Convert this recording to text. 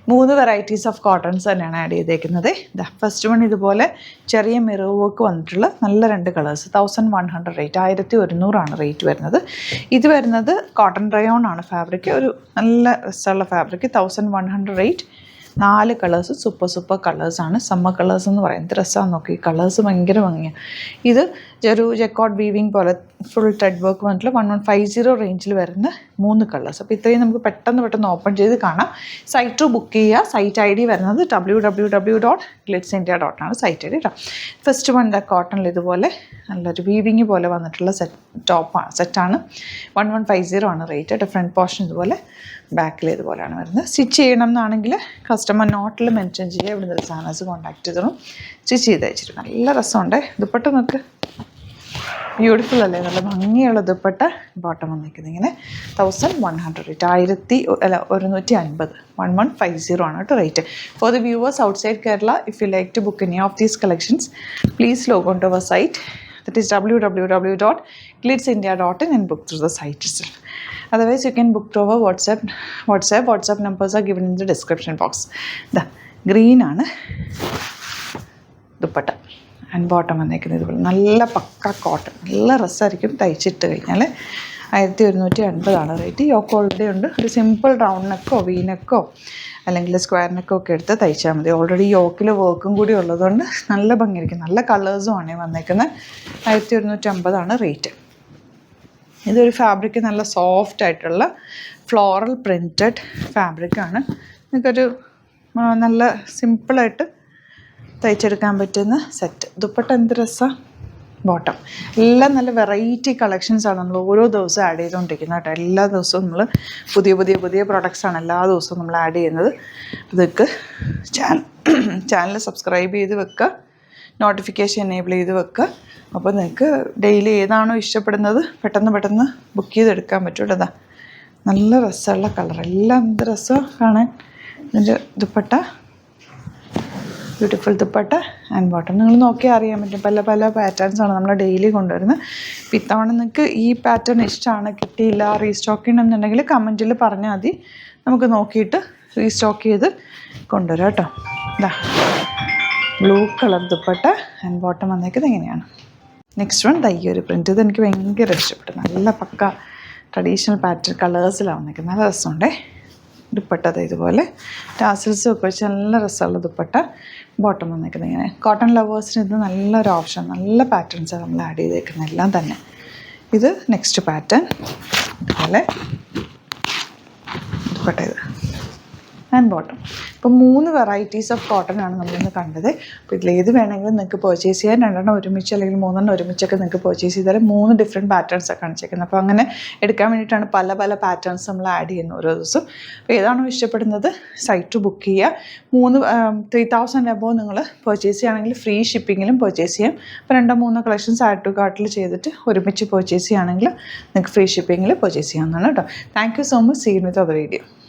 3 varieties of cottons തന്നെയാണ് add ചെയ്തേക്കുന്നത്. First one ഇതുപോലെ ചെറിയ മിറർ വർക്ക് വന്നിട്ടുള്ള നല്ല 2 കളേഴ്സ്. 1100 റേറ്റ്, 1100 റേറ്റ് വരുന്നത്. ഇത് വരുന്നത് കോട്ടൺ റയോൺ ആണ് ഫാബ്രിക്, ഒരു നല്ല രസമുള്ള ഫാബ്രിക്. 1100 റേറ്റ്. 4 കളേഴ്സ്, സൂപ്പർ കളേഴ്സാണ്. സമ്മർ കളേഴ്സ് എന്ന് പറയുന്നത്. രസമാണ് നോക്കി, കളേഴ്സ് ഭയങ്കര ഭംഗിയാണ്. ഇത് ഒരു ജെക്കോട്ട് വീവിങ് പോലെ ഫുൾ ത്രെഡ് വർക്ക് വന്നിട്ടുള്ള 1150 റേഞ്ചിൽ വരുന്ന 3 കളേഴ്സ്. അപ്പോൾ ഇത്രയും നമുക്ക് പെട്ടെന്ന് ഓപ്പൺ ചെയ്ത് കാണാം. സൈറ്റ് ബുക്ക് ചെയ്യുക. സൈറ്റ് ID വരുന്നത് www.glitzindia.com ആണ് സൈറ്റ് ID കേട്ടോ. ഫസ്റ്റ് വൺ കോട്ടണിൽ ഇതുപോലെ നല്ലൊരു വീവിങ് പോലെ വന്നിട്ടുള്ള സെറ്റാണ്. 1150 ആണ് റേറ്റ്. ഡിഫറെൻറ്റ് പോർഷൻ ഇതുപോലെ, ബാക്കിൽ ഇതുപോലെയാണ് വരുന്നത്. സ്റ്റിച്ച് ചെയ്യണം എന്നാണെങ്കിൽ കസ്റ്റമർ നോട്ടിൽ മെൻഷൻ ചെയ്യുക, ഇവിടെ നിന്ന് സാധനസ് കോൺടാക്ട് ചെയ്തോളും, സ്റ്റിച്ച് ചെയ്ത് അയച്ചിട്ട്. നല്ല രസമുണ്ട്. ദുപ്പട്ട നമുക്ക് ബ്യൂട്ടിഫുൾ അല്ലേ, നല്ല ഭംഗിയുള്ള ദുപ്പട്ട. ബോട്ടം വന്നിരിക്കുന്നത് ഇങ്ങനെ 1100 റേറ്റ്, 150 1150 ആണ് കേട്ടോ rate. For the viewers outside Kerala, if you like to book any of these collections, please log on to our site, that is www.glitzindia.in, and book through the site itself. Otherwise you can book through our WhatsApp numbers are given in the description box. The green ആണ് dupatta. And bottom വന്നേക്കുന്നത് ഇതുപോലെ നല്ല പക്ക cotton, നല്ല രസമായിരിക്കും തയ്ച്ചിട്ട് കഴിഞ്ഞാൽ. 1150 rate. Yoke already ഉണ്ട്. ഒരു simple round നെക്കോ വീനെക്കോ അല്ലെങ്കിൽ സ്ക്വയർ നെക്കോ ഒക്കെ എടുത്ത് തയ്ച്ചാൽ മതി. ഓൾറെഡി യോക്കിൽ വർക്കും കൂടി ഉള്ളതുകൊണ്ട് നല്ല ഭംഗിയായിരിക്കും. നല്ല കളേഴ്സും ആണ് വന്നേക്കുന്നത്. 1150 റേറ്റ്. ഇതൊരു ഫാബ്രിക് നല്ല സോഫ്റ്റ് ആയിട്ടുള്ള ഫ്ലോറൽ പ്രിൻറ്റഡ് ഫാബ്രിക്കാണ്. നിങ്ങൾക്കൊരു നല്ല സിമ്പിളായിട്ട് തയ്ച്ചെടുക്കാൻ പറ്റുന്ന സെറ്റ്. ദുപ്പട്ട എന്ത് രസമാണ്. ബോട്ടം എല്ലാം നല്ല വെറൈറ്റി കളക്ഷൻസാണ് നമ്മൾ ഓരോ ദിവസവും ആഡ് ചെയ്തുകൊണ്ടിരിക്കുന്നത് കേട്ടോ. എല്ലാ ദിവസവും നമ്മൾ പുതിയ പ്രൊഡക്ട്സാണ് എല്ലാ ദിവസവും നമ്മൾ ആഡ് ചെയ്യുന്നത്. ഇതൊക്കെ ചാനൽ സബ്സ്ക്രൈബ് ചെയ്ത് വെക്കുക, നോട്ടിഫിക്കേഷൻ എനേബിൾ ചെയ്ത് വെക്കുക. അപ്പോൾ നിങ്ങൾക്ക് ഡെയിലി ഏതാണോ ഇഷ്ടപ്പെടുന്നത് പെട്ടെന്ന് ബുക്ക് ചെയ്തെടുക്കാൻ പറ്റും. ഇതാ നല്ല രസമുള്ള കളർ, എല്ലാം എന്ത് രസമാണ് കാണാൻ. ഇതിൻ്റെ dupatta beautiful dupatta and bottom. നിങ്ങൾ നോക്കിയാൽ അറിയാൻ പറ്റും. പല പാറ്റേൺസാണ് നമ്മൾ ഡെയിലി കൊണ്ടുവരുന്നത്. അപ്പോൾ ഇത്തവണ നിങ്ങൾക്ക് ഈ പാറ്റേൺ ഇഷ്ടമാണ്, കിട്ടിയില്ല, റീസ്റ്റോക്ക് ചെയ്യണമെന്നുണ്ടെങ്കിൽ കമൻറ്റിൽ പറഞ്ഞാൽ മതി. നമുക്ക് നോക്കിയിട്ട് റീസ്റ്റോക്ക് ചെയ്ത് കൊണ്ടുവരാം കേട്ടോ. ഇതാ blue colour dupatta and bottom വന്നേക്കുന്നത് എങ്ങനെയാണ്. നെക്സ്റ്റ് വൺ ഈ ഒരു പ്രിൻറ്റ്. ഇത് എനിക്ക് ഭയങ്കര ഇഷ്ടപ്പെട്ടു. നല്ല പക്ക ട്രഡീഷണൽ പാറ്റേൺ കളേഴ്സിലാണ് വന്നേക്കുന്നത്. നല്ല രസമുണ്ടേ. ദുപ്പട്ട ഇതുപോലെ ടാസിൽസും ഒക്കെ വെച്ച് നല്ല രസമുള്ള ദുപ്പട്ട. ബോട്ടം വന്നേക്കുന്നത് ഇങ്ങനെ. കോട്ടൺ ലവേഴ്സിന് ഇത് നല്ലൊരു ഓപ്ഷൻ. നല്ല പാറ്റേൺസാണ് നമ്മൾ ആഡ് ചെയ്തേക്കുന്നത് എല്ലാം തന്നെ. ഇത് നെക്സ്റ്റ് പാറ്റേൺ ഇതുപോലെ ദുപ്പട്ട ഇത് ആൻഡ് ബോട്ടം. ഇപ്പോൾ 3 വെറൈറ്റീസ് ഓഫ് കോട്ടൺ ആണ് നമ്മളിന്ന് കണ്ടത്. അപ്പോൾ ഇതിലേത് വേണമെങ്കിലും നിങ്ങൾക്ക് പർച്ചേസ് ചെയ്യാൻ, 2 ഒരുമിച്ച് അല്ലെങ്കിൽ 3 ഒരുമിച്ചൊക്കെ നിങ്ങൾക്ക് പർച്ചേസ് ചെയ്താൽ 3 ഡിഫറെൻറ്റ് പാറ്റേൺസൊക്കെ കാണിച്ചേക്കുന്നത്. അപ്പോൾ അങ്ങനെ എടുക്കാൻ വേണ്ടിയിട്ടാണ് പല പാറ്റേൺസ് നമ്മൾ ആഡ് ചെയ്യുന്നത് ഓരോ ദിവസം. അപ്പോൾ ഏതാണോ ഇഷ്ടപ്പെടുന്നത് സൈറ്റ് ബുക്ക് ചെയ്യുക. 3000 എബോവ് നിങ്ങൾ പർച്ചേസ് ചെയ്യുകയാണെങ്കിൽ ഫ്രീ ഷിപ്പിങ്ങിലും പർച്ചേസ് ചെയ്യാം. അപ്പോൾ 2-3 കളക്ഷൻസ് ആഡ് ടു കാർട്ടിൽ ചെയ്തിട്ട് ഒരുമിച്ച് പർച്ചേസ് ചെയ്യുകയാണെങ്കിൽ നിങ്ങൾക്ക് ഫ്രീ ഷിപ്പിങ്ങിൽ പർച്ചേസ് ചെയ്യാവുന്നതാണ് കേട്ടോ. Thank you so much. See you with other video.